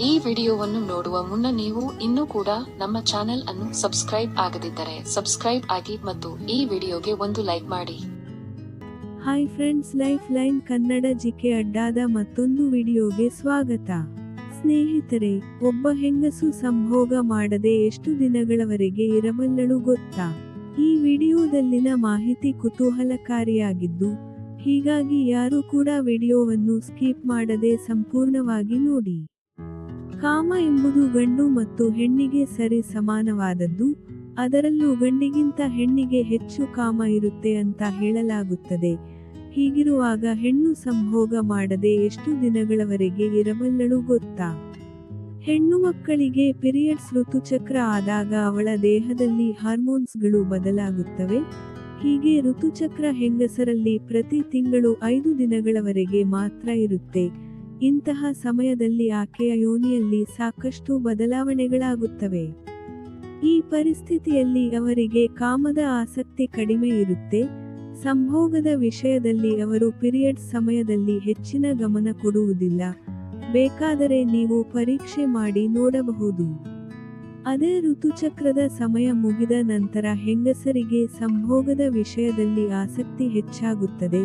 ಈ ವಿಡಿಯೋವನ್ನು ನೋಡುವ ಮುನ್ನ ನೀವು ಇನ್ನೂ ಕೂಡ ನಮ್ಮ ಚಾನೆಲ್ ಅನ್ನು ಸಬ್ಸ್ಕ್ರೈಬ್ ಆಗದಿದ್ದರೆ ಸಬ್ಸ್ಕ್ರೈಬ್ ಆಗಿ ಮತ್ತು ಈ ವಿಡಿಯೋಗೆ ಒಂದು ಲೈಕ್ ಮಾಡಿ. Hi friends, life line Kannada GK ಅಡ್ಡಾದ ಮತ್ತೊಂದು ವಿಡಿಯೋಗೆ ಸ್ವಾಗತ. ಸ್ನೇಹಿತರೆ, ಒಬ್ಬ ಹೆಂಗಸು ಸಂಭೋಗ ಮಾಡದೆ ಎಷ್ಟು ದಿನಗಳವರೆಗೆ ಇರಬಲ್ಲಳು ಗೊತ್ತಾ? ಈ ವಿಡಿಯೋದಲ್ಲಿನ ಮಾಹಿತಿ ಕುತೂಹಲಕಾರಿಯಾಗಿದ್ದು, ಹೀಗಾಗಿ ಯಾರು ಕೂಡ ವಿಡಿಯೋವನ್ನು ಸ್ಕಿಪ್ ಮಾಡದೆ ಸಂಪೂರ್ಣವಾಗಿ ನೋಡಿ. ಕಾಮ ಎಂಬುದು ಗಂಡು ಮತ್ತು ಹೆಣ್ಣಿಗೆ ಸರಿ ಸಮಾನವಾದದ್ದು, ಅದರಲ್ಲೂ ಗಂಡಿಗಿಂತ ಹೆಣ್ಣಿಗೆ ಹೆಚ್ಚು ಕಾಮ ಇರುತ್ತೆ ಅಂತ ಹೇಳಲಾಗುತ್ತದೆ. ಹೀಗಿರುವಾಗ ಹೆಣ್ಣು ಸಂಭೋಗ ಮಾಡದೆ ಎಷ್ಟು ದಿನಗಳವರೆಗೆ ಇರಬಲ್ಲಳು ಗೊತ್ತಾ? ಹೆಣ್ಣು ಮಕ್ಕಳಿಗೆ ಪಿರಿಯಡ್ಸ್ ಋತುಚಕ್ರ ಆದಾಗ ಅವಳ ದೇಹದಲ್ಲಿ ಹಾರ್ಮೋನ್ಸ್ಗಳು ಬದಲಾಗುತ್ತವೆ. ಹೀಗೆ ಋತುಚಕ್ರ ಹೆಂಗಸರಲ್ಲಿ ಪ್ರತಿ ತಿಂಗಳು 5 ದಿನಗಳವರೆಗೆ ಮಾತ್ರ ಇರುತ್ತೆ. ಇಂತಹ ಸಮಯದಲ್ಲಿ ಆಕೆಯ ಯೋನಿಯಲ್ಲಿ ಸಾಕಷ್ಟು ಬದಲಾವಣೆಗಳಾಗುತ್ತವೆ. ಈ ಪರಿಸ್ಥಿತಿಯಲ್ಲಿ ಅವರಿಗೆ ಕಾಮದ ಆಸಕ್ತಿ ಕಡಿಮೆ ಇರುತ್ತೆ. ಸಂಭೋಗದ ವಿಷಯದಲ್ಲಿ ಅವರು ಪಿರಿಯಡ್ಸ್ ಸಮಯದಲ್ಲಿ ಹೆಚ್ಚಿನ ಗಮನ ಕೊಡುವುದಿಲ್ಲ. ಬೇಕಾದರೆ ನೀವು ಪರೀಕ್ಷೆ ಮಾಡಿ ನೋಡಬಹುದು. ಅದೇ ಋತುಚಕ್ರದ ಸಮಯ ಮುಗಿದ ನಂತರ ಹೆಂಗಸರಿಗೆ ಸಂಭೋಗದ ವಿಷಯದಲ್ಲಿ ಆಸಕ್ತಿ ಹೆಚ್ಚಾಗುತ್ತದೆ.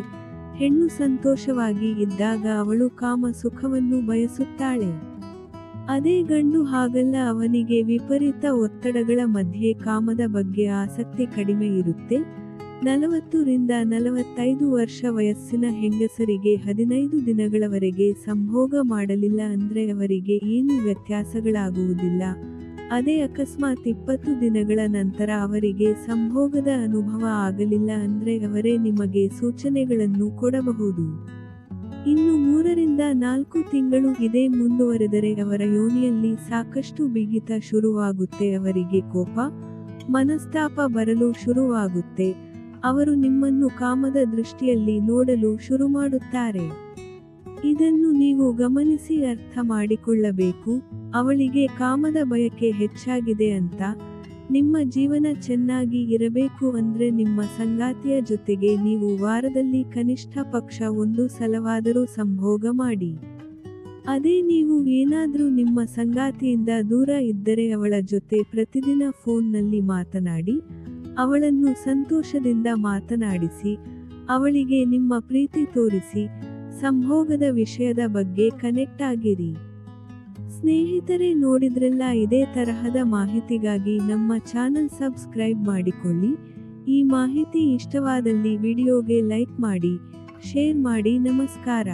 ಹೆಣ್ಣು ಸಂತೋಷವಾಗಿ ಇದ್ದಾಗ ಅವಳು ಕಾಮ ಸುಖವನ್ನು ಬಯಸುತ್ತಾಳೆ. ಅದೇ ಗಂಡು ಹಾಗಲ್ಲ, ಅವನಿಗೆ ವಿಪರೀತ ಒತ್ತಡಗಳ ಮಧ್ಯೆ ಕಾಮದ ಬಗ್ಗೆ ಆಸಕ್ತಿ ಕಡಿಮೆ ಇರುತ್ತೆ. 40 ರಿಂದ 45 ವರ್ಷ ವಯಸ್ಸಿನ ಹೆಂಗಸರಿಗೆ 15 ದಿನಗಳವರೆಗೆ ಸಂಭೋಗ ಮಾಡಲಿಲ್ಲ ಅಂದ್ರೆ ಅವರಿಗೆ ಏನು ವ್ಯತ್ಯಾಸಗಳಾಗುವುದಿಲ್ಲ. ಅದೇ ಅಕಸ್ಮಾತ್ 20 ದಿನಗಳ ನಂತರ ಅವರಿಗೆ ಸಂಭೋಗದ ಅನುಭವ ಆಗಲಿಲ್ಲ ಅಂದ್ರೆ ಅವರೇ ನಿಮಗೆ ಸೂಚನೆಗಳನ್ನು ಕೊಡಬಹುದು. ಇನ್ನು 3 ರಿಂದ 4 ತಿಂಗಳು ಇದೇ ಮುಂದುವರೆದರೆ ಅವರ ಯೋನಿಯಲ್ಲಿ ಸಾಕಷ್ಟು ಬಿಗಿತ ಶುರುವಾಗುತ್ತೆ. ಅವರಿಗೆ ಕೋಪ, ಮನಸ್ತಾಪ ಬರಲು ಶುರುವಾಗುತ್ತೆ. ಅವರು ನಿಮ್ಮನ್ನು ಕಾಮದ ದೃಷ್ಟಿಯಲ್ಲಿ ನೋಡಲು ಶುರುಮಾಡುತ್ತಾರೆ. ಇದನ್ನು ನೀವು ಗಮನಿಸಿ ಅರ್ಥ ಮಾಡಿಕೊಳ್ಳಬೇಕು. ಅವಳಿಗೆ ಕಾಮದ ಬಯಕೆ ಹೆಚ್ಚಾಗಿದೆ ಅಂತ. ನಿಮ್ಮ ಜೀವನ ಚೆನ್ನಾಗಿ ಇರಬೇಕು ಅಂದ್ರೆ ನಿಮ್ಮ ಸಂಗಾತಿಯ ಜೊತೆಗೆ ನೀವು ವಾರದಲ್ಲಿ ಕನಿಷ್ಠ ಪಕ್ಷ 1 ಸಲವಾದರೂ ಸಂಭೋಗ ಮಾಡಿ. ಅದೇ ನೀವು ಏನಾದ್ರೂ ನಿಮ್ಮ ಸಂಗಾತಿಯಿಂದ ದೂರ ಇದ್ದರೆ ಅವಳ ಜೊತೆ ಪ್ರತಿದಿನ ಫೋನ್ನಲ್ಲಿ ಮಾತನಾಡಿ, ಅವಳನ್ನು ಸಂತೋಷದಿಂದ ಮಾತನಾಡಿಸಿ, ಅವಳಿಗೆ ನಿಮ್ಮ ಪ್ರೀತಿ ತೋರಿಸಿ, ಸಂಭೋಗದ ವಿಷಯದ ಬಗ್ಗೆ ಕನೆಕ್ಟ್ ಆಗಿರಿ. ಸ್ನೇಹಿತರೆ, ನೋಡಿದ್ರಲ್ಲ, ಇದೇ ತರಹದ ಮಾಹಿತಿಗಾಗಿ ನಮ್ಮ ಚಾನಲ್ ಸಬ್ಸ್ಕ್ರೈಬ್ ಮಾಡಿಕೊಳ್ಳಿ. ಈ ಮಾಹಿತಿ ಇಷ್ಟವಾದಲ್ಲಿ ವಿಡಿಯೋಗೆ ಲೈಕ್ ಮಾಡಿ, ಶೇರ್ ಮಾಡಿ. ನಮಸ್ಕಾರ.